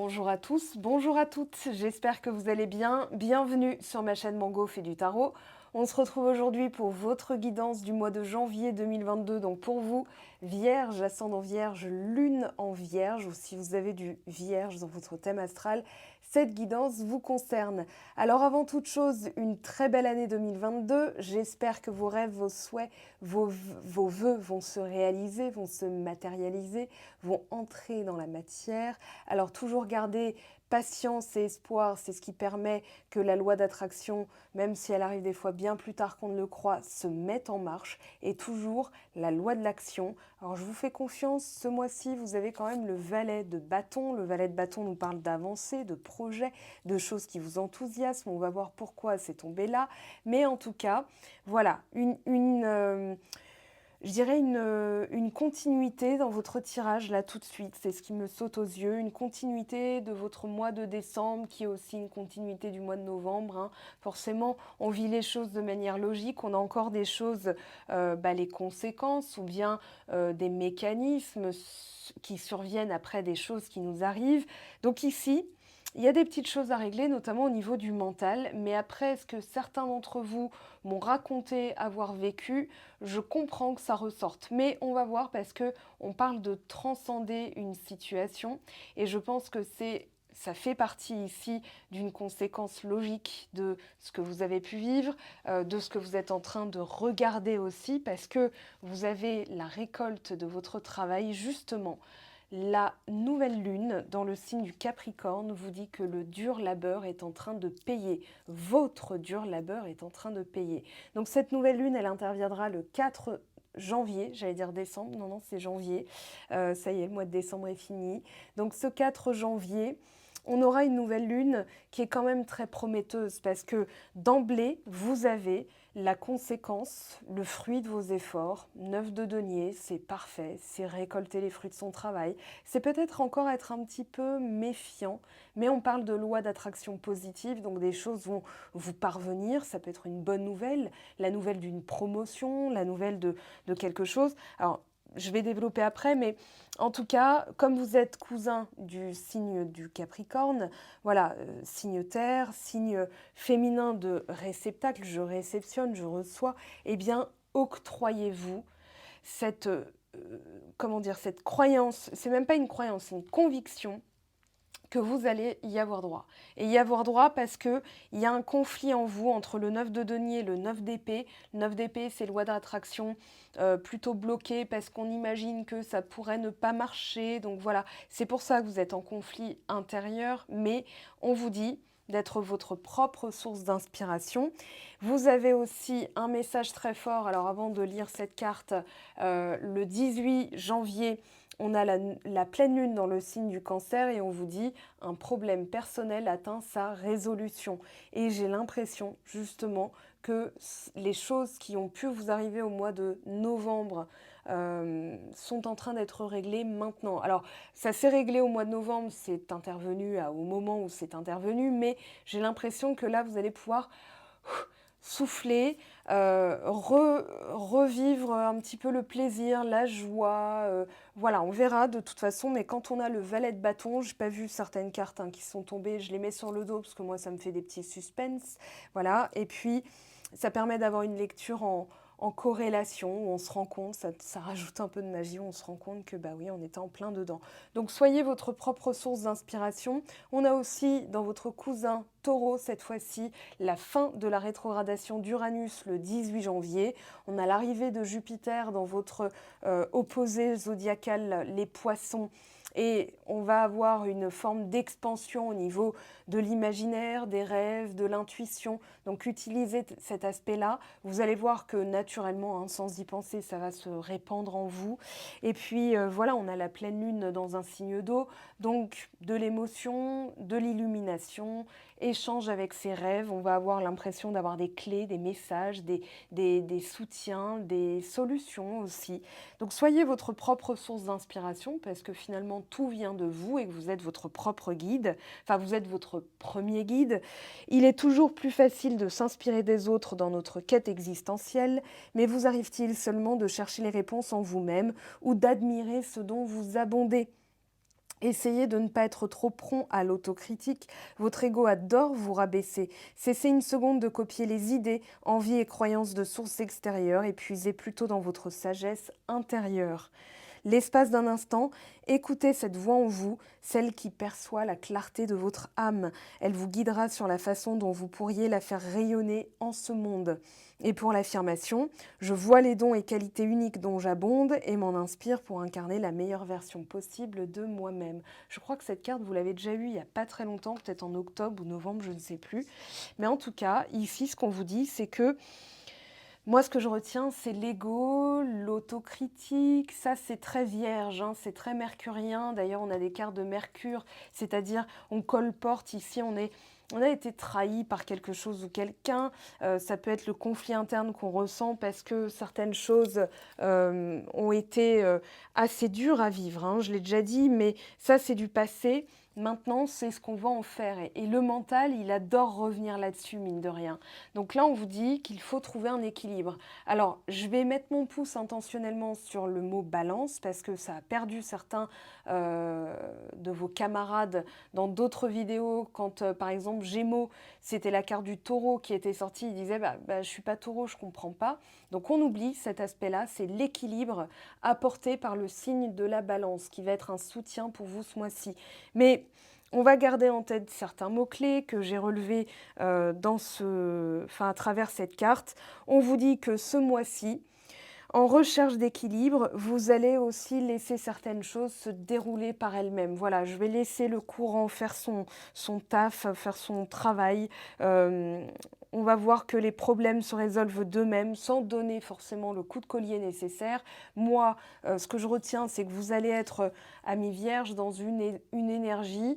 Bonjour à tous, bonjour à toutes, j'espère que vous allez bien. Bienvenue sur ma chaîne Mango fait du tarot. On se retrouve aujourd'hui pour votre guidance du mois de janvier 2022. Donc pour vous, Vierge, ascendant Vierge, Lune en Vierge, ou si vous avez du Vierge dans votre thème astral, cette guidance vous concerne. Alors avant toute chose, une très belle année 2022. J'espère que vos rêves, vos souhaits, vos vœux vont se réaliser, vont se matérialiser, vont entrer dans la matière. Alors toujours garder patience et espoir, c'est ce qui permet que la loi d'attraction, même si elle arrive des fois bien plus tard qu'on ne le croit, se mette en marche. Et toujours la loi de l'action. Alors je vous fais confiance, ce mois-ci, vous avez quand même le valet de bâton. Le valet de bâton nous parle d'avancées, de projets, de choses qui vous enthousiasment. On va voir pourquoi c'est tombé là. Mais en tout cas, voilà, je dirais une continuité dans votre tirage là tout de suite, c'est ce qui me saute aux yeux, une continuité de votre mois de décembre qui est aussi une continuité du mois de novembre, hein. Forcément, on vit les choses de manière logique, on a encore des choses, les conséquences ou bien des mécanismes qui surviennent après des choses qui nous arrivent. Donc ici, il y a des petites choses à régler, notamment au niveau du mental, mais après, ce que certains d'entre vous m'ont raconté avoir vécu, je comprends que ça ressorte. Mais on va voir parce que on parle de transcender une situation et je pense que ça fait partie ici d'une conséquence logique de ce que vous avez pu vivre, de ce que vous êtes en train de regarder aussi, parce que vous avez la récolte de votre travail justement. La nouvelle lune dans le signe du Capricorne vous dit que le dur labeur est en train de payer. Votre dur labeur est en train de payer. Donc cette nouvelle lune, elle interviendra le 4 janvier, j'allais dire décembre, non, c'est janvier. Ça y est, le mois de décembre est fini. Donc ce 4 janvier, on aura une nouvelle lune qui est quand même très prometteuse parce que d'emblée, vous avez la conséquence, le fruit de vos efforts, 9 de denier, c'est parfait, c'est récolter les fruits de son travail. C'est peut-être encore être un petit peu méfiant, mais on parle de loi d'attraction positive, donc des choses vont vous parvenir, ça peut être une bonne nouvelle, la nouvelle d'une promotion, la nouvelle de quelque chose. Alors, je vais développer après, mais en tout cas, comme vous êtes cousin du signe du Capricorne, voilà, signe terre, signe féminin de réceptacle, je réceptionne, je reçois, eh bien, octroyez-vous cette, cette croyance, c'est même pas une croyance, c'est une conviction que vous allez y avoir droit. Et y avoir droit parce qu'il y a un conflit en vous entre le 9 de denier et le 9 d'épée. Le 9 d'épée, c'est loi d'attraction plutôt bloquée parce qu'on imagine que ça pourrait ne pas marcher. Donc voilà, c'est pour ça que vous êtes en conflit intérieur, mais on vous dit d'être votre propre source d'inspiration. Vous avez aussi un message très fort. Alors avant de lire cette carte, le 18 janvier, on a la pleine lune dans le signe du Cancer et on vous dit un problème personnel atteint sa résolution. Et j'ai l'impression justement que les choses qui ont pu vous arriver au mois de novembre sont en train d'être réglées maintenant. Alors, ça s'est réglé au mois de novembre, c'est intervenu au moment où c'est intervenu, mais j'ai l'impression que là, vous allez pouvoir souffler, revivre un petit peu le plaisir, la joie. Voilà, on verra de toute façon, mais quand on a le valet de bâton, j'ai pas vu certaines cartes qui sont tombées, je les mets sur le dos parce que moi ça me fait des petits suspens. Voilà, et puis ça permet d'avoir une lecture en corrélation, où on se rend compte, ça rajoute un peu de magie, où on se rend compte que bah oui, on était en plein dedans. Donc soyez votre propre source d'inspiration. On a aussi dans votre cousin Taureau, cette fois-ci, la fin de la rétrogradation d'Uranus le 18 janvier. On a l'arrivée de Jupiter dans votre opposé zodiacal, les poissons. Et on va avoir une forme d'expansion au niveau de l'imaginaire, des rêves, de l'intuition. Donc utilisez cet aspect-là. Vous allez voir que naturellement, sans y penser, ça va se répandre en vous. Et puis voilà, on a la pleine lune dans un signe d'eau. Donc de l'émotion, de l'illumination, échange avec ses rêves. On va avoir l'impression d'avoir des clés, des messages, des soutiens, des solutions aussi. Donc soyez votre propre source d'inspiration parce que finalement tout vient de vous et que vous êtes votre propre guide. Enfin, vous êtes votre premier guide. Il est toujours plus facile de s'inspirer des autres dans notre quête existentielle, mais vous arrive-t-il seulement de chercher les réponses en vous-même ou d'admirer ce dont vous abondez ? Essayez de ne pas être trop prompt à l'autocritique. Votre ego adore vous rabaisser. Cessez une seconde de copier les idées, envies et croyances de sources extérieures et puisez plutôt dans votre sagesse intérieure. L'espace d'un instant, écoutez cette voix en vous, celle qui perçoit la clarté de votre âme. Elle vous guidera sur la façon dont vous pourriez la faire rayonner en ce monde. Et pour l'affirmation, je vois les dons et qualités uniques dont j'abonde et m'en inspire pour incarner la meilleure version possible de moi-même. Je crois que cette carte, vous l'avez déjà eue il n'y a pas très longtemps, peut-être en octobre ou novembre, je ne sais plus. Mais en tout cas, ici, ce qu'on vous dit, c'est que moi, ce que je retiens, c'est l'ego, l'autocritique. Ça, c'est très vierge, hein, c'est très mercurien. D'ailleurs, on a des cartes de Mercure, c'est-à-dire on colporte ici, on a été trahi par quelque chose ou quelqu'un. Ça peut être le conflit interne qu'on ressent parce que certaines choses ont été assez dures à vivre, hein, je l'ai déjà dit, mais ça, c'est du passé. Maintenant, c'est ce qu'on va en faire. Et le mental, il adore revenir là-dessus, mine de rien. Donc là, on vous dit qu'il faut trouver un équilibre. Alors, je vais mettre mon pouce intentionnellement sur le mot balance parce que ça a perdu certains de vos camarades dans d'autres vidéos. Quand, par exemple, Gémeaux, c'était la carte du taureau qui était sortie, il disait je suis pas taureau, je comprends pas. Donc on oublie cet aspect-là, c'est l'équilibre apporté par le signe de la balance qui va être un soutien pour vous ce mois-ci. Mais on va garder en tête certains mots-clés que j'ai relevés à travers cette carte. On vous dit que ce mois-ci, en recherche d'équilibre, vous allez aussi laisser certaines choses se dérouler par elles-mêmes. Voilà, je vais laisser le courant faire son taf, faire son travail. On va voir que les problèmes se résolvent d'eux-mêmes sans donner forcément le coup de collier nécessaire. Moi, ce que je retiens, c'est que vous allez être à mi-vierge dans une énergie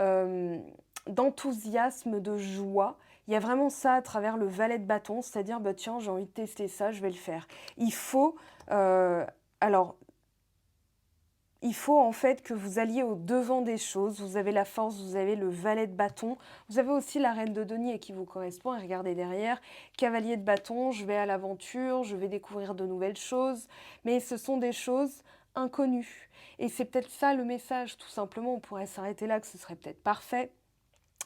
euh, d'enthousiasme, de joie. Il y a vraiment ça à travers le valet de bâton, c'est-à-dire, tiens, j'ai envie de tester ça, je vais le faire. Il faut, euh, alors, il faut en fait que vous alliez au devant des choses. Vous avez la force, vous avez le valet de bâton. Vous avez aussi la reine de denier qui vous correspond. Et regardez derrière, cavalier de bâton, je vais à l'aventure, je vais découvrir de nouvelles choses. Mais ce sont des choses inconnues. Et c'est peut-être ça le message, tout simplement. On pourrait s'arrêter là, que ce serait peut-être parfait.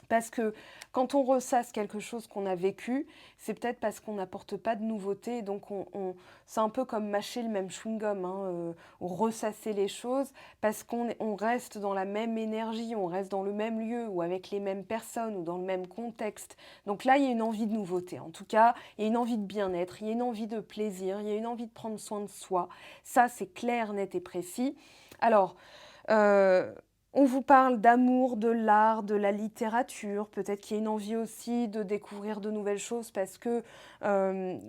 Parce que quand on ressasse quelque chose qu'on a vécu, c'est peut-être parce qu'on n'apporte pas de nouveauté. Donc c'est un peu comme mâcher le même chewing-gum, hein, ou ressasser les choses, parce qu'on reste dans la même énergie, on reste dans le même lieu, ou avec les mêmes personnes, ou dans le même contexte. Donc là, il y a une envie de nouveauté. En tout cas, il y a une envie de bien-être, il y a une envie de plaisir, il y a une envie de prendre soin de soi. Ça, c'est clair, net et précis. Alors, on vous parle d'amour, de l'art, de la littérature. Peut-être qu'il y a une envie aussi de découvrir de nouvelles choses parce que,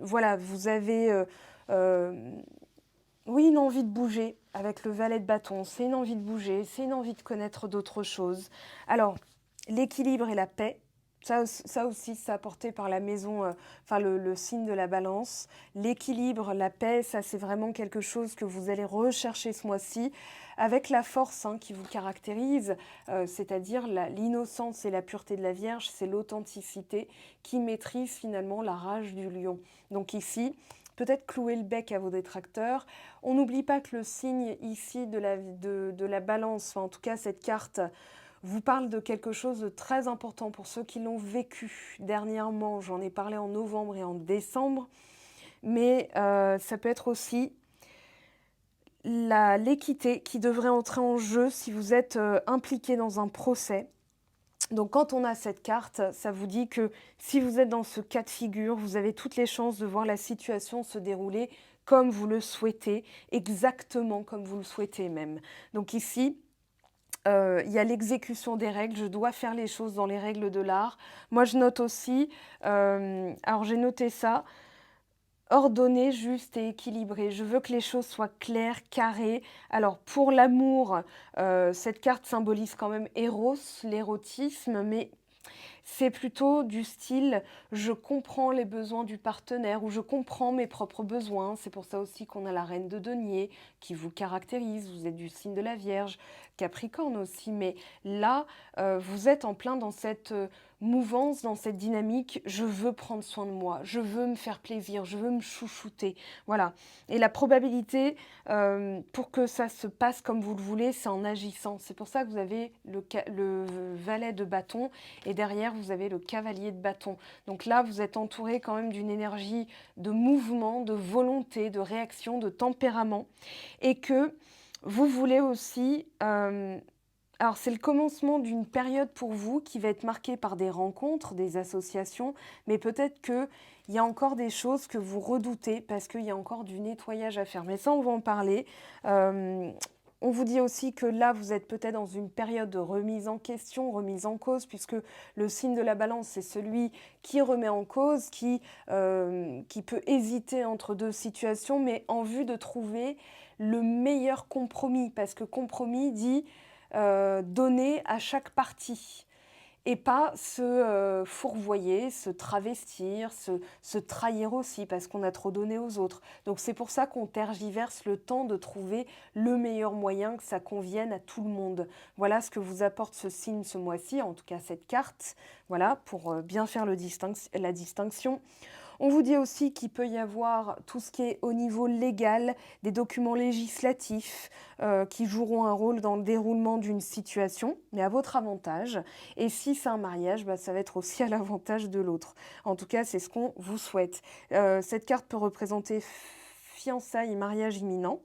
voilà, vous avez, oui, une envie de bouger avec le valet de bâton. C'est une envie de bouger, c'est une envie de connaître d'autres choses. Alors, l'équilibre et la paix. Ça aussi, c'est apporté par la maison, le signe de la balance. L'équilibre, la paix, ça c'est vraiment quelque chose que vous allez rechercher ce mois-ci avec la force, hein, qui vous caractérise, c'est-à-dire l'innocence et la pureté de la Vierge, c'est l'authenticité qui maîtrise finalement la rage du lion. Donc ici, peut-être clouer le bec à vos détracteurs. On n'oublie pas que le signe ici de la balance, en tout cas cette carte, vous parle de quelque chose de très important pour ceux qui l'ont vécu dernièrement. J'en ai parlé en novembre et en décembre, mais ça peut être aussi l'équité qui devrait entrer en jeu si vous êtes impliqué dans un procès. Donc quand on a cette carte, ça vous dit que si vous êtes dans ce cas de figure, vous avez toutes les chances de voir la situation se dérouler comme vous le souhaitez, exactement comme vous le souhaitez même. Donc ici, il y a l'exécution des règles, je dois faire les choses dans les règles de l'art. Moi, je note aussi, alors j'ai noté ça, ordonné, juste et équilibré. Je veux que les choses soient claires, carrées. Alors, pour l'amour, cette carte symbolise quand même Eros, l'érotisme, mais c'est plutôt du style je comprends les besoins du partenaire ou je comprends mes propres besoins. C'est pour ça aussi qu'on a la reine de denier qui vous caractérise. Vous êtes du signe de la Vierge. Capricorne aussi, mais là, vous êtes en plein dans cette mouvance, dans cette dynamique. Je veux prendre soin de moi, je veux me faire plaisir, je veux me chouchouter. Voilà. Et la probabilité pour que ça se passe comme vous le voulez, c'est en agissant. C'est pour ça que vous avez le valet de bâton et derrière, vous avez le cavalier de bâton. Donc là, vous êtes entouré quand même d'une énergie de mouvement, de volonté, de réaction, de tempérament. Et que vous voulez aussi... alors c'est le commencement d'une période pour vous qui va être marquée par des rencontres, des associations, mais peut-être qu'il y a encore des choses que vous redoutez parce qu'il y a encore du nettoyage à faire. Mais ça, on va en parler. On vous dit aussi que là, vous êtes peut-être dans une période de remise en question, remise en cause, puisque le signe de la balance, c'est celui qui remet en cause, qui peut hésiter entre deux situations, mais en vue de trouver le meilleur compromis, parce que compromis dit donner à chaque partie et pas se fourvoyer, se travestir, se trahir aussi parce qu'on a trop donné aux autres. Donc c'est pour ça qu'on tergiverse le temps de trouver le meilleur moyen que ça convienne à tout le monde. Voilà ce que vous apporte ce signe ce mois-ci, en tout cas cette carte, voilà, pour bien faire la distinction. On vous dit aussi qu'il peut y avoir tout ce qui est au niveau légal, des documents législatifs qui joueront un rôle dans le déroulement d'une situation, mais à votre avantage. Et si c'est un mariage, ça va être aussi à l'avantage de l'autre. En tout cas, c'est ce qu'on vous souhaite. Cette carte peut représenter fiançailles et mariage imminent,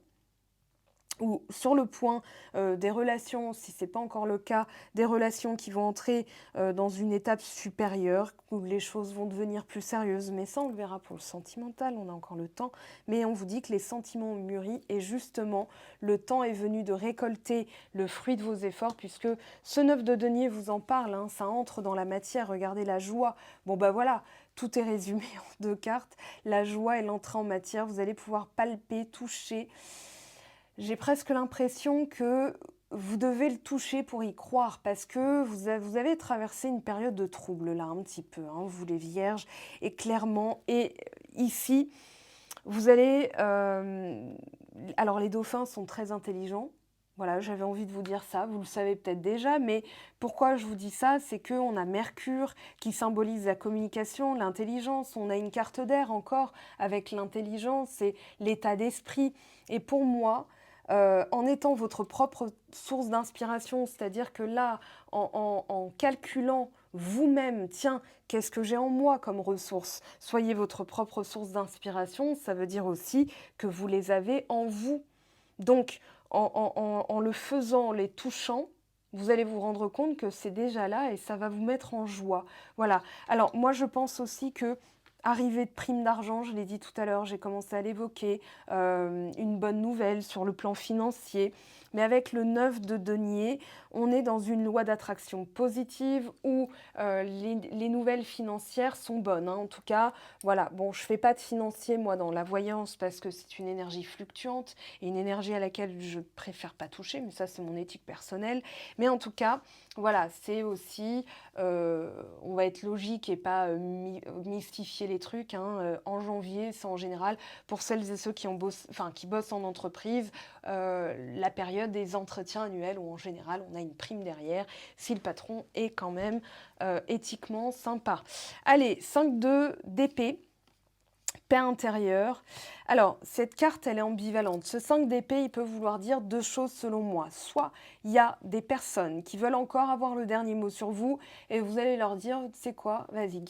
ou sur le point des relations, si ce n'est pas encore le cas, des relations qui vont entrer dans une étape supérieure, où les choses vont devenir plus sérieuses. Mais ça, on le verra pour le sentimental, on a encore le temps. Mais on vous dit que les sentiments ont mûri et justement, le temps est venu de récolter le fruit de vos efforts, puisque ce 9 de denier vous en parle, hein, ça entre dans la matière, regardez la joie. Bon voilà, tout est résumé en 2 cartes. La joie et l'entrée en matière, vous allez pouvoir palper, toucher. J'ai presque l'impression que vous devez le toucher pour y croire parce que vous avez traversé une période de trouble là un petit peu, hein, vous les vierges, et clairement, et ici, vous allez... alors les dauphins sont très intelligents, voilà, j'avais envie de vous dire ça, vous le savez peut-être déjà, mais pourquoi je vous dis ça, c'est qu'on a Mercure qui symbolise la communication, l'intelligence, on a une carte d'air encore avec l'intelligence et l'état d'esprit, et pour moi... en étant votre propre source d'inspiration, c'est-à-dire que là, en calculant vous-même, tiens, qu'est-ce que j'ai en moi comme ressources? Soyez votre propre source d'inspiration, ça veut dire aussi que vous les avez en vous. Donc, en le faisant, en les touchant, vous allez vous rendre compte que c'est déjà là et ça va vous mettre en joie. Voilà. Alors, moi, je pense aussi que arrivée de prime d'argent, je l'ai dit tout à l'heure, j'ai commencé à l'évoquer, une bonne nouvelle sur le plan financier. Mais avec le 9 de denier, on est dans une loi d'attraction positive où les nouvelles financières sont bonnes, hein. En tout cas, voilà. Bon, je ne fais pas de financier, moi, dans la voyance, parce que c'est une énergie fluctuante et une énergie à laquelle je préfère pas toucher, mais ça, c'est mon éthique personnelle. Mais en tout cas, voilà, c'est aussi, on va être logique et pas mystifier les trucs, hein. En janvier, c'est en général, pour celles et ceux qui bossent en entreprise, la période des entretiens annuels où en général on a une prime derrière si le patron est quand même éthiquement sympa. Allez, 5-2 d'épée, paix intérieure. Alors, cette carte, elle est ambivalente. Ce 5 d'épée, il peut vouloir dire 2 choses selon moi. Soit il y a des personnes qui veulent encore avoir le dernier mot sur vous et vous allez leur dire, tu sais quoi, vas-y,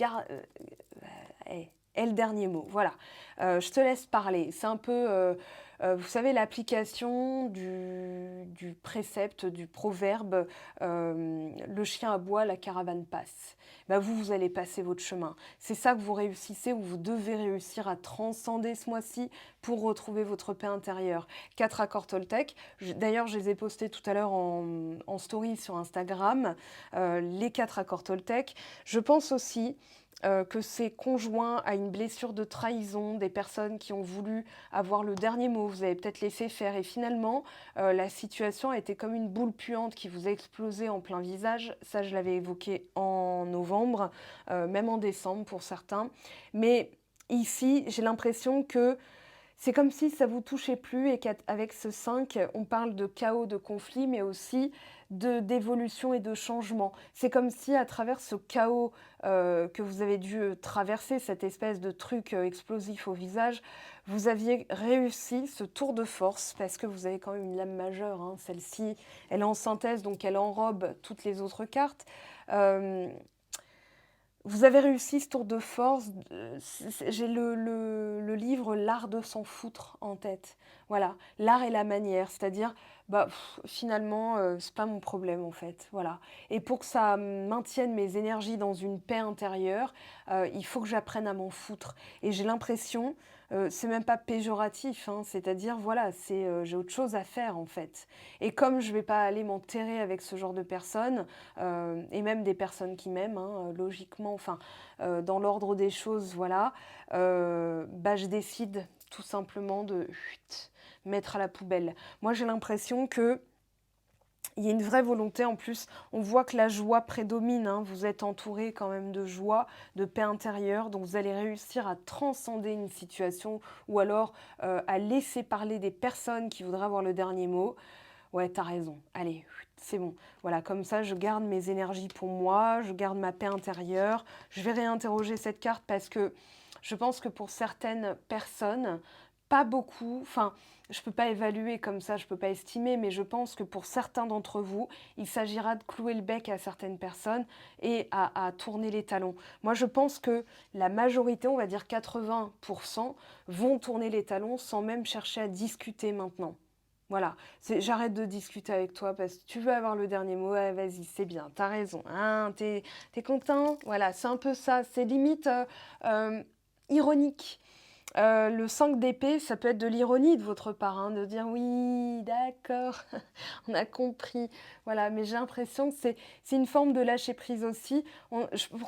et le dernier mot, voilà. Je te laisse parler. C'est un peu, vous savez, l'application du précepte, du proverbe, le chien aboie, la caravane passe. Vous allez passer votre chemin. C'est ça que vous réussissez ou vous devez réussir à transcender ce mois-ci pour retrouver votre paix intérieure. 4 accords Toltec. D'ailleurs, je les ai postés tout à l'heure en story sur Instagram, les 4 accords Toltec. Je pense aussi que c'est conjoint à une blessure de trahison, des personnes qui ont voulu avoir le dernier mot, vous avez peut-être laissé faire et finalement la situation a été comme une boule puante qui vous a explosé en plein visage. Ça, je l'avais évoqué en novembre, même en décembre pour certains. Mais ici, j'ai l'impression que c'est comme si ça vous touchait plus et qu'avec ce 5, on parle de chaos, de conflit, mais aussi d'évolution et de changement. C'est comme si à travers ce chaos que vous avez dû traverser, cette espèce de truc explosif au visage, vous aviez réussi ce tour de force, parce que vous avez quand même une lame majeure, hein, celle-ci, elle est en synthèse, donc elle enrobe toutes les autres cartes. Euh, Vous avez réussi ce tour de force. J'ai le livre L'art de s'en foutre en tête. Voilà, l'art et la manière, c'est-à-dire, finalement, c'est pas mon problème en fait. Voilà. Et pour que ça maintienne mes énergies dans une paix intérieure, il faut que j'apprenne à m'en foutre. Et j'ai l'impression, c'est même pas péjoratif, hein, c'est-à-dire, voilà, j'ai autre chose à faire en fait. Et comme je vais pas aller m'enterrer avec ce genre de personnes, et même des personnes qui m'aiment, hein, logiquement, enfin, dans l'ordre des choses, voilà, je décide tout simplement de mettre à la poubelle. Moi, j'ai l'impression que il y a une vraie volonté en plus. On voit que la joie prédomine, hein. Vous êtes entouré quand même de joie, de paix intérieure. Donc vous allez réussir à transcender une situation ou alors à laisser parler des personnes qui voudraient avoir le dernier mot. Ouais, t'as raison. Allez, c'est bon. Voilà, comme ça, je garde mes énergies pour moi, je garde ma paix intérieure. Je vais réinterroger cette carte parce que je pense que pour certaines personnes, pas beaucoup, enfin, je ne peux pas évaluer comme ça, je ne peux pas estimer, mais je pense que pour certains d'entre vous, il s'agira de clouer le bec à certaines personnes et à tourner les talons. Moi, je pense que la majorité, on va dire 80%, vont tourner les talons sans même chercher à discuter maintenant. Voilà, j'arrête de discuter avec toi parce que tu veux avoir le dernier mot. Ouais, vas-y, c'est bien, t'as raison. Hein, t'es content? Voilà, c'est un peu ça. C'est limite euh, ironique. Le 5 d'épée, ça peut être de l'ironie de votre part, hein, de dire oui, d'accord, on a compris. Voilà, mais j'ai l'impression que c'est une forme de lâcher prise aussi.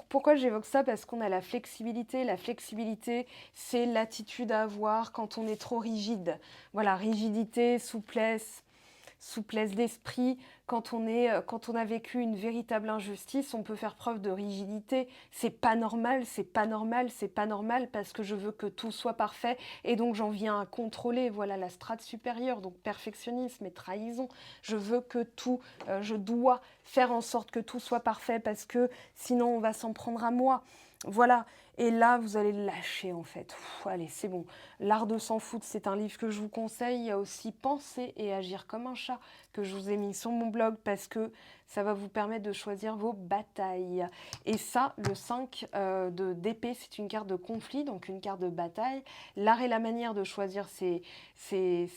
Pourquoi j'évoque ça? Parce qu'on a la flexibilité. La flexibilité, c'est l'attitude à avoir quand on est trop rigide. Voilà, rigidité, souplesse. Souplesse d'esprit, quand on a vécu une véritable injustice, on peut faire preuve de rigidité. C'est pas normal, c'est pas normal, c'est pas normal parce que je veux que tout soit parfait et donc j'en viens à contrôler. Voilà la strate supérieure, donc perfectionnisme et trahison. Je veux que tout, je dois faire en sorte que tout soit parfait parce que sinon on va s'en prendre à moi. Voilà. Et là, vous allez lâcher en fait. Allez, c'est bon. L'art de s'en foutre, c'est un livre que je vous conseille. Il y a aussi Penser et agir comme un chat que je vous ai mis sur mon blog parce que ça va vous permettre de choisir vos batailles. Et ça, le 5 d'épée, c'est une carte de conflit, donc une carte de bataille. L'art et la manière de choisir, c'est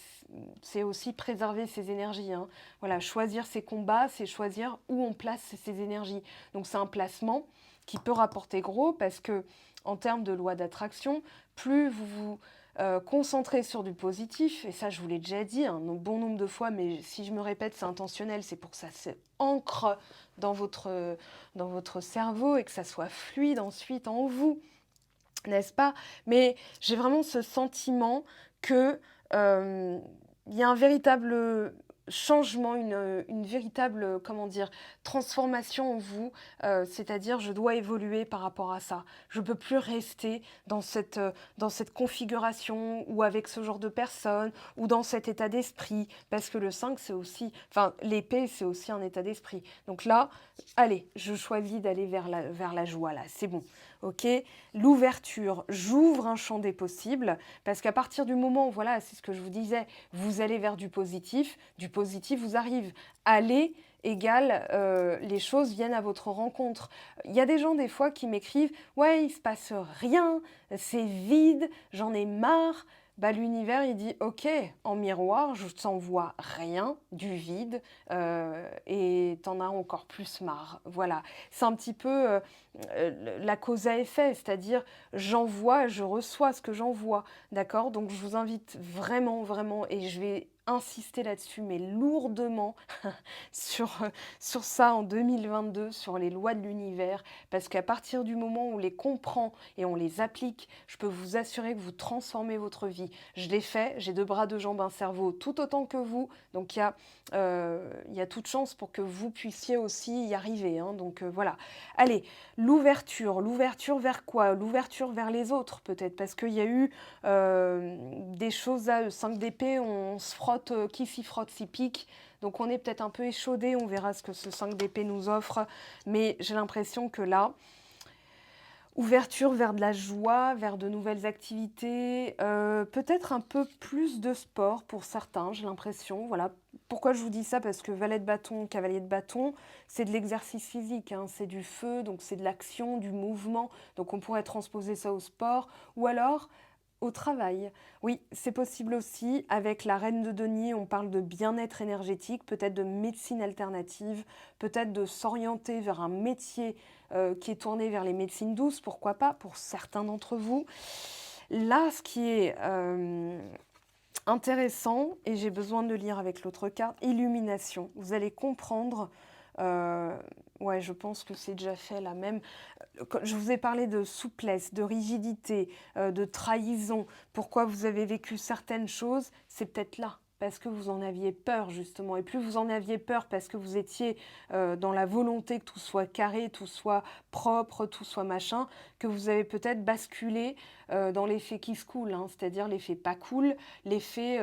aussi préserver ses énergies, hein. Voilà, choisir ses combats, c'est choisir où on place ses énergies. Donc c'est un placement qui peut rapporter gros parce que en termes de loi d'attraction, plus vous vous concentrez sur du positif, et ça je vous l'ai déjà dit un bon nombre de fois, mais si je me répète, c'est intentionnel, c'est pour que ça s'ancre dans votre cerveau et que ça soit fluide ensuite en vous, n'est-ce pas? Mais j'ai vraiment ce sentiment que il y a un véritable changement, une véritable, comment dire, transformation en vous, c'est-à-dire je dois évoluer par rapport à ça. Je ne peux plus rester dans cette configuration ou avec ce genre de personnes ou dans cet état d'esprit, parce que le 5, c'est aussi, enfin l'épée, c'est aussi un état d'esprit. Donc là, allez, je choisis d'aller vers la joie, là, c'est bon. Ok, l'ouverture, j'ouvre un champ des possibles, parce qu'à partir du moment où, voilà, c'est ce que je vous disais, vous allez vers du positif vous arrive. Aller égale les choses viennent à votre rencontre. Il y a des gens des fois qui m'écrivent ouais, il se passe rien, c'est vide, j'en ai marre. L'univers il dit ok, en miroir je t'envoie rien, du vide, et t'en as encore plus marre. Voilà, c'est un petit peu la cause à effet, c'est-à-dire j'envoie, je reçois ce que j'envoie, d'accord? Donc je vous invite vraiment, vraiment, et je vais insister là-dessus, mais lourdement, sur, sur ça en 2022, sur les lois de l'univers, parce qu'à partir du moment où on les comprend et on les applique, je peux vous assurer que vous transformez votre vie. Je l'ai fait, j'ai 2 bras, 2 jambes, un cerveau tout autant que vous, donc il y a toute chance pour que vous puissiez aussi y arriver, hein, donc voilà. Allez, l'ouverture vers quoi? L'ouverture vers les autres peut-être, parce qu'il y a eu des choses là, 5 d'épée, on se frotte, qui s'y frotte s'y pique. Donc on est peut-être un peu échaudé, on verra ce que ce 5 d'épée nous offre. Mais j'ai l'impression que là, ouverture vers de la joie, vers de nouvelles activités, peut-être un peu plus de sport pour certains, j'ai l'impression. Voilà. Pourquoi je vous dis ça? Parce que valet de bâton, cavalier de bâton, c'est de l'exercice physique, hein, c'est du feu, donc c'est de l'action, du mouvement. Donc on pourrait transposer ça au sport. Ou alors au travail, oui, c'est possible aussi. Avec la reine de denier, on parle de bien-être énergétique, peut-être de médecine alternative, peut-être de s'orienter vers un métier qui est tourné vers les médecines douces, pourquoi pas, pour certains d'entre vous. Là, ce qui est intéressant, et j'ai besoin de le lire avec l'autre carte, illumination. Vous allez comprendre, euh, ouais, je pense que c'est déjà fait là même. Je vous ai parlé de souplesse, de rigidité, de trahison. Pourquoi vous avez vécu certaines choses, c'est peut-être là, parce que vous en aviez peur justement. Et plus vous en aviez peur parce que vous étiez dans la volonté que tout soit carré, tout soit propre, tout soit machin, que vous avez peut-être basculé dans l'effet qui se coule, hein, c'est-à-dire l'effet pas cool, l'effet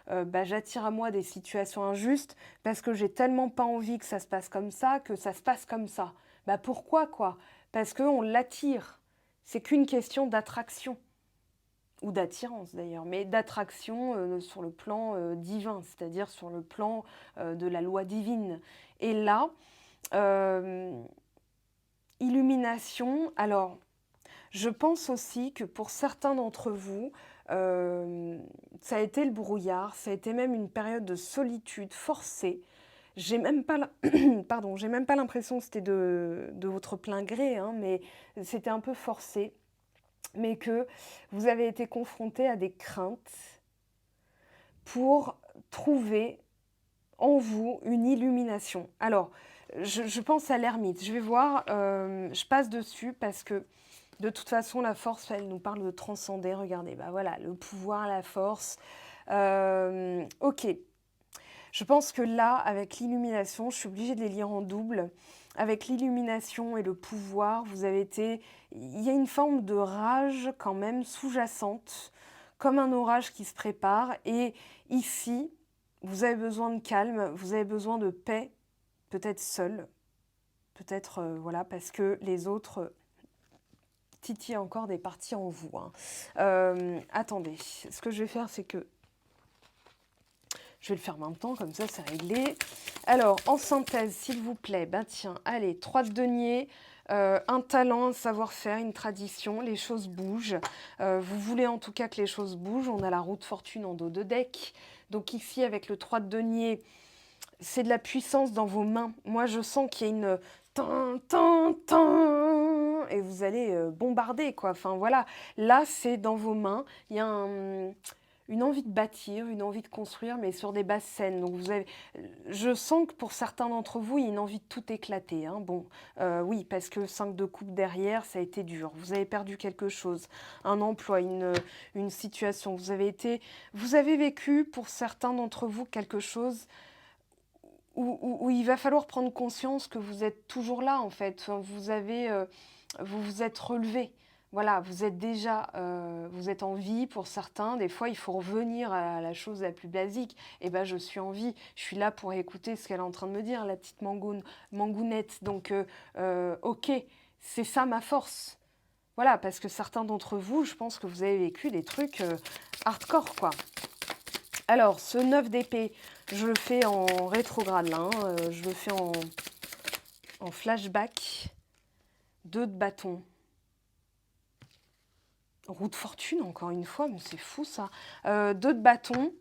bah, j'attire à moi des situations injustes parce que j'ai tellement pas envie que ça se passe comme ça, que ça se passe comme ça. Bah pourquoi quoi? Parce qu'on l'attire. C'est qu'une question d'attraction, ou d'attirance d'ailleurs, mais d'attraction sur le plan divin, c'est-à-dire sur le plan de la loi divine. Et là, euh, illumination, alors je pense aussi que pour certains d'entre vous, ça a été le brouillard, ça a été même une période de solitude forcée. J'ai même pas, pardon, j'ai même pas l'impression que c'était de votre plein gré, hein, mais c'était un peu forcé, mais que vous avez été confronté à des craintes pour trouver en vous une illumination. Alors, je pense à l'ermite. Je vais voir, je passe dessus parce que de toute façon, la force, elle nous parle de transcender. Regardez, bah voilà, le pouvoir, la force. Ok, je pense que là, avec l'illumination, je suis obligée de les lire en double. Avec l'illumination et le pouvoir, vous avez été... Il y a une forme de rage quand même sous-jacente, comme un orage qui se prépare. Et ici, vous avez besoin de calme, vous avez besoin de paix, peut-être seul, peut-être, voilà, parce que les autres titillent encore des parties en vous, hein. Attendez, ce que je vais faire, c'est que je vais le faire maintenant, comme ça c'est réglé. Alors, en synthèse, s'il vous plaît, ben tiens, allez, 3 de denier, un talent, un savoir-faire, une tradition, les choses bougent. Vous voulez en tout cas que les choses bougent, on a la roue de fortune en dos de deck. Donc ici, avec le 3 de denier, c'est de la puissance dans vos mains. Moi, je sens qu'il y a une... Tin, tin, tin, et vous allez bombarder, quoi. Enfin, voilà. Là, c'est dans vos mains. Il y a une envie de bâtir, une envie de construire, mais sur des bases saines. Donc vous avez, je sens que pour certains d'entre vous, il y a une envie de tout éclater, hein. Bon, oui, parce que 5 de coupe derrière, ça a été dur. Vous avez perdu quelque chose, un emploi, une situation. Vous avez vécu pour certains d'entre vous quelque chose où il va falloir prendre conscience que vous êtes toujours là, en fait. Enfin, vous vous êtes relevé. Voilà, vous êtes déjà, vous êtes en vie pour certains. Des fois, il faut revenir à la chose la plus basique. Eh ben, je suis en vie. Je suis là pour écouter ce qu'elle est en train de me dire, la petite mangounette. Donc, ok, c'est ça ma force. Voilà, parce que certains d'entre vous, je pense que vous avez vécu des trucs hardcore, quoi. Alors, ce 9 d'épée, je le fais en rétrograde, là, hein, je le fais en flashback. 2 de bâton. Roue de fortune, encore une fois, mais c'est fou ça. 2 de bâton.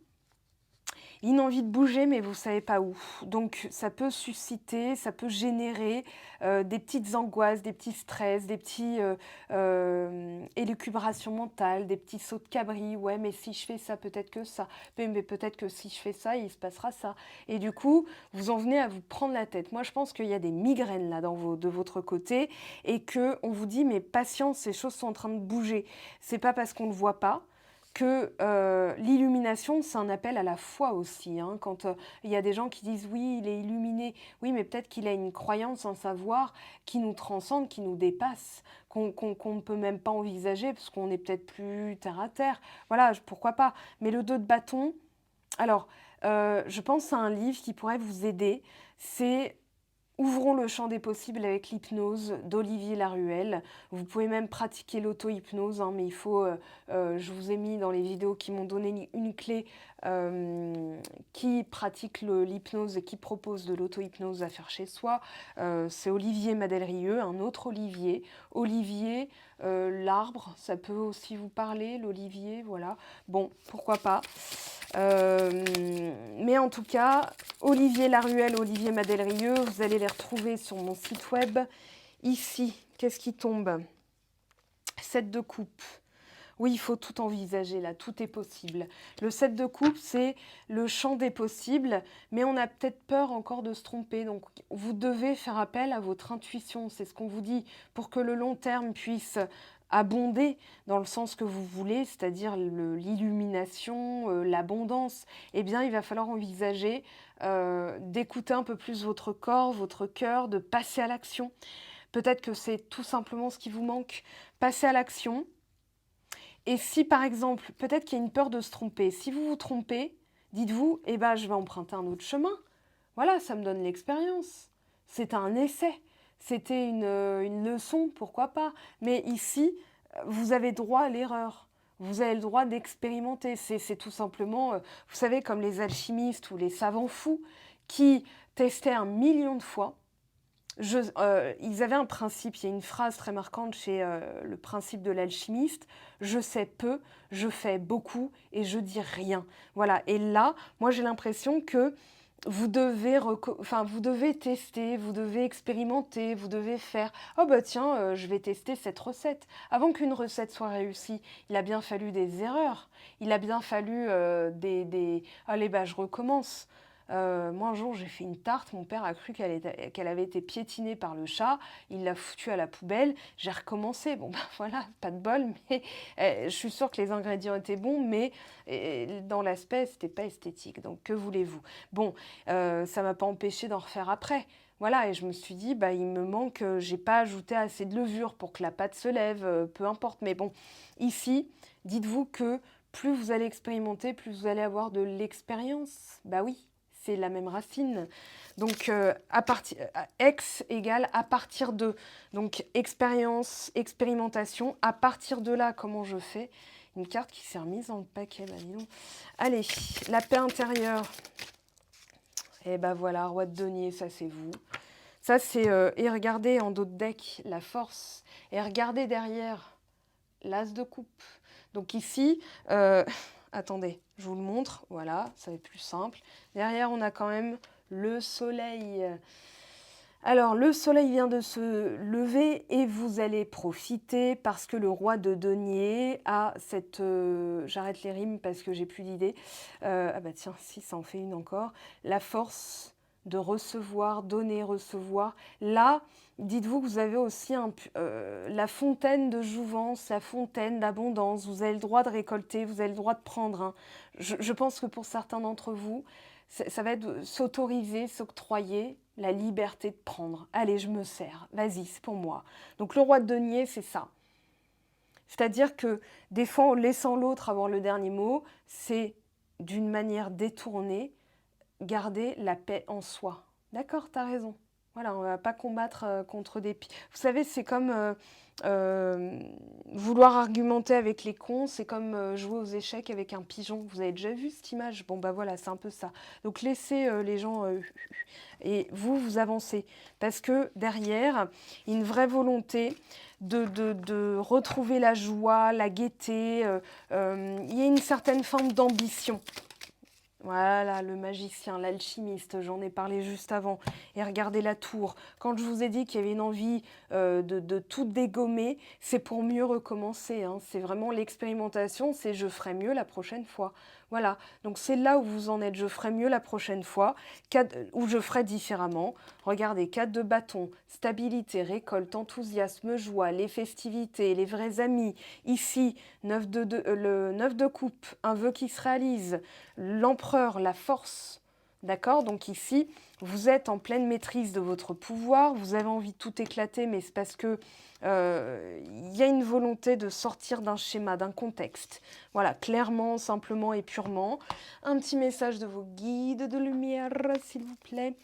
une envie de bouger, mais vous ne savez pas où. Donc, ça peut susciter, ça peut générer des petites angoisses, des petits stress, des petits élucubrations mentales, des petits sauts de cabri. Ouais, mais si je fais ça, peut-être que ça. Mais peut-être que si je fais ça, il se passera ça. Et du coup, vous en venez à vous prendre la tête. Moi, je pense qu'il y a des migraines là de votre côté et qu'on vous dit, mais patience, ces choses sont en train de bouger. C'est pas parce qu'on ne le voit pas que l'illumination, c'est un appel à la foi aussi. Hein. Quand il y a des gens qui disent oui, il est illuminé, oui, mais peut-être qu'il a une croyance, un savoir qui nous transcende, qui nous dépasse, qu'on ne peut même pas envisager parce qu'on est peut-être plus terre à terre. Voilà, pourquoi pas. Mais le 2 de bâton, alors, je pense à un livre qui pourrait vous aider, c'est Ouvrons le champ des possibles avec l'hypnose d'Olivier Laruelle. Vous pouvez même pratiquer l'auto-hypnose, hein, mais il faut, je vous ai mis dans les vidéos qui m'ont donné une clé qui pratique l'hypnose et qui propose de l'auto-hypnose à faire chez soi. C'est Olivier Madelrieux, un autre Olivier. Olivier, l'arbre, ça peut aussi vous parler, l'olivier, voilà. Bon, pourquoi pas. Mais en tout cas, Olivier Laruelle, Olivier Madelrieux, vous allez les retrouver sur mon site web. Ici, qu'est-ce qui tombe? 7 de coupe. Oui, il faut tout envisager là, tout est possible. Le 7 de coupe, c'est le champ des possibles, mais on a peut-être peur encore de se tromper. Donc, vous devez faire appel à votre intuition, c'est ce qu'on vous dit, pour que le long terme puisse abonder dans le sens que vous voulez, c'est-à-dire l'illumination, l'abondance. Eh bien, il va falloir envisager d'écouter un peu plus votre corps, votre cœur, de passer à l'action. Peut-être que c'est tout simplement ce qui vous manque. Passer à l'action. Et si, par exemple, peut-être qu'il y a une peur de se tromper, si vous vous trompez, dites-vous, eh ben, je vais emprunter un autre chemin. Voilà, ça me donne l'expérience. C'est un essai. C'était une leçon, pourquoi pas. Mais ici, vous avez droit à l'erreur. Vous avez le droit d'expérimenter. C'est tout simplement, vous savez, comme les alchimistes ou les savants fous qui testaient 1 million de fois. Ils avaient un principe, il y a une phrase très marquante chez le principe de l'alchimiste, je sais peu, je fais beaucoup et je dis rien. Voilà, et là, moi j'ai l'impression que vous devez, vous devez tester, vous devez expérimenter, vous devez faire « Oh bah tiens, je vais tester cette recette ». Avant qu'une recette soit réussie, il a bien fallu des erreurs, il a bien fallu Allez, bah je recommence ». Moi, un jour, j'ai fait une tarte. Mon père a cru qu'elle avait été piétinée par le chat. Il l'a foutue à la poubelle. J'ai recommencé. Bon, ben voilà, pas de bol. Mais je suis sûre que les ingrédients étaient bons, mais dans l'aspect, c'était pas esthétique. Donc, que voulez-vous? Bon, ça m'a pas empêché d'en refaire après. Voilà, et je me suis dit, bah, il me manque, j'ai pas ajouté assez de levure pour que la pâte se lève, peu importe. Mais bon, ici, dites-vous que plus vous allez expérimenter, plus vous allez avoir de l'expérience. Bah oui. C'est la même racine. Donc, ex égale à partir de. Donc, expérience, expérimentation. À partir de là, comment je fais? Une carte qui s'est remise dans le paquet. Bah, dis donc. Allez, la paix intérieure. Et ben voilà, roi de denier, ça c'est vous. Ça c'est. Et regardez en dos de deck, la force. Et regardez derrière, l'as de coupe. Donc ici. Attendez, je vous le montre, voilà, ça va être plus simple. Derrière, on a quand même le soleil. Alors, le soleil vient de se lever et vous allez profiter parce que le roi de denier a cette... J'arrête les rimes parce que j'ai plus d'idées. Ah bah tiens, si, ça en fait une encore. La force de recevoir, donner, recevoir. Là, dites-vous que vous avez aussi la fontaine de jouvence, la fontaine d'abondance. Vous avez le droit de récolter, vous avez le droit de prendre. Hein. Je pense que pour certains d'entre vous, ça va être s'autoriser, s'octroyer la liberté de prendre. Allez, je me sers. Vas-y, c'est pour moi. Donc le roi de denier, c'est ça. C'est-à-dire que des fois, en laissant l'autre avoir le dernier mot, c'est d'une manière détournée, garder la paix en soi. D'accord, t'as raison. Voilà, on ne va pas combattre contre des... Vous savez, c'est comme vouloir argumenter avec les cons, c'est comme jouer aux échecs avec un pigeon. Vous avez déjà vu cette image? Bon, bah voilà, c'est un peu ça. Donc, laissez les gens... et vous avancez. Parce que derrière, une vraie volonté de retrouver la joie, la gaieté. Il y a une certaine forme d'ambition. Voilà, le magicien, l'alchimiste, j'en ai parlé juste avant. Et regardez la tour. Quand je vous ai dit qu'il y avait une envie de tout dégommer, c'est pour mieux recommencer, hein. C'est vraiment l'expérimentation, c'est je ferai mieux la prochaine fois. Voilà, donc c'est là où vous en êtes, je ferai mieux la prochaine fois, ou je ferai différemment. Regardez, 4 de bâton, stabilité, récolte, enthousiasme, joie, les festivités, les vrais amis. Ici, le 9 de coupe, un vœu qui se réalise, l'empereur, la force. D'accord? Donc ici, vous êtes en pleine maîtrise de votre pouvoir, vous avez envie de tout éclater, mais c'est parce que y a une volonté de sortir d'un schéma, d'un contexte. Voilà, clairement, simplement et purement. Un petit message de vos guides de lumière, s'il vous plaît.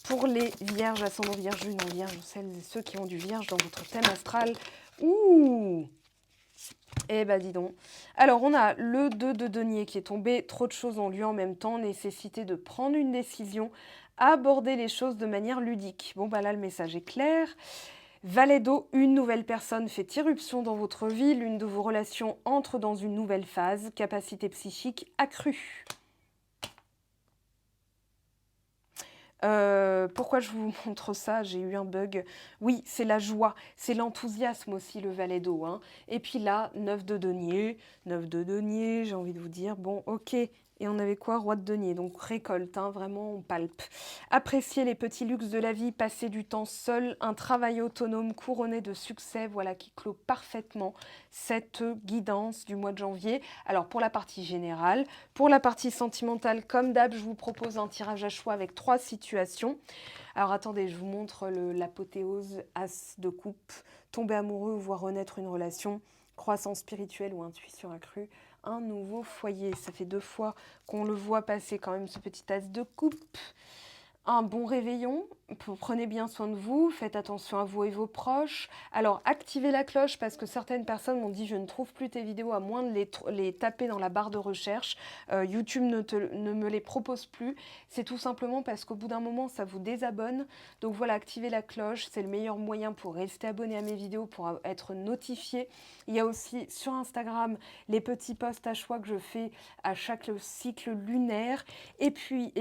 Pour les vierges, ascendant vierge, lune en vierge, celles et ceux qui ont du vierge dans votre thème astral. Ouh! Eh ben dis donc. Alors on a le 2 de denier qui est tombé, trop de choses ont lieu en même temps, nécessité de prendre une décision, aborder les choses de manière ludique. Bon bah là le message est clair. Valet d'eau, une nouvelle personne fait irruption dans votre vie, l'une de vos relations entre dans une nouvelle phase, capacité psychique accrue. Pourquoi je vous montre ça? J'ai eu un bug. Oui, c'est la joie, c'est l'enthousiasme aussi, le valet d'eau, hein. Et puis là, 9 de denier. 9 de denier, j'ai envie de vous dire, bon, ok. Et on avait quoi? Roi de denier, donc récolte, hein, vraiment, on palpe. Apprécier les petits luxes de la vie, passer du temps seul, un travail autonome couronné de succès, voilà, qui clôt parfaitement cette guidance du mois de janvier. Alors, pour la partie générale, pour la partie sentimentale, comme d'hab, je vous propose un tirage à choix avec 3 situations. Alors, attendez, je vous montre l'apothéose, as de coupe, tomber amoureux ou voir renaître une relation, croissance spirituelle ou intuition accrue, un nouveau foyer. Ça fait 2 fois qu'on le voit passer quand même, ce petit as de coupe. Un bon réveillon, prenez bien soin de vous, faites attention à vous et vos proches. Alors, activez la cloche parce que certaines personnes m'ont dit « je ne trouve plus tes vidéos à moins de les taper dans la barre de recherche. YouTube ne me les propose plus. » C'est tout simplement parce qu'au bout d'un moment, ça vous désabonne. Donc voilà, activez la cloche, c'est le meilleur moyen pour rester abonné à mes vidéos, pour être notifié. Il y a aussi sur Instagram les petits posts à choix que je fais à chaque cycle lunaire. Et puis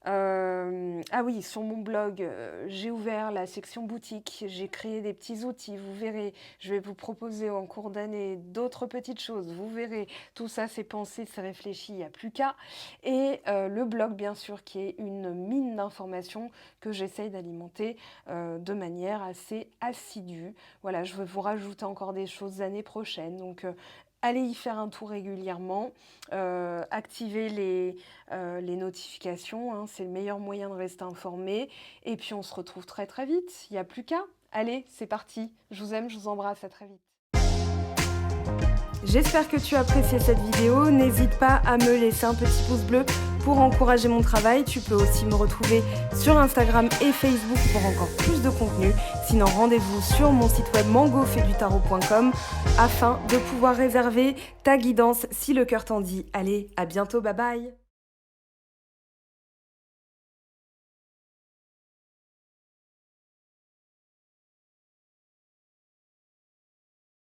ah oui, sur mon blog, j'ai ouvert la section boutique, j'ai créé des petits outils, vous verrez, je vais vous proposer en cours d'année d'autres petites choses, vous verrez, tout ça c'est pensé, c'est réfléchi, il n'y a plus qu'à. Et le blog bien sûr qui est une mine d'informations que j'essaye d'alimenter de manière assez assidue. Voilà, je vais vous rajouter encore des choses l'année prochaine, donc allez y faire un tour régulièrement, activez les notifications, hein, c'est le meilleur moyen de rester informé. Et puis on se retrouve très très vite, il n'y a plus qu'à. Allez, c'est parti, je vous aime, je vous embrasse, à très vite. J'espère que tu as apprécié cette vidéo, n'hésite pas à me laisser un petit pouce bleu pour encourager mon travail. Tu peux aussi me retrouver sur Instagram et Facebook pour encore plus de contenu. Sinon, rendez-vous sur mon site web mangofedutaro.com afin de pouvoir réserver ta guidance si le cœur t'en dit. Allez, à bientôt, bye bye!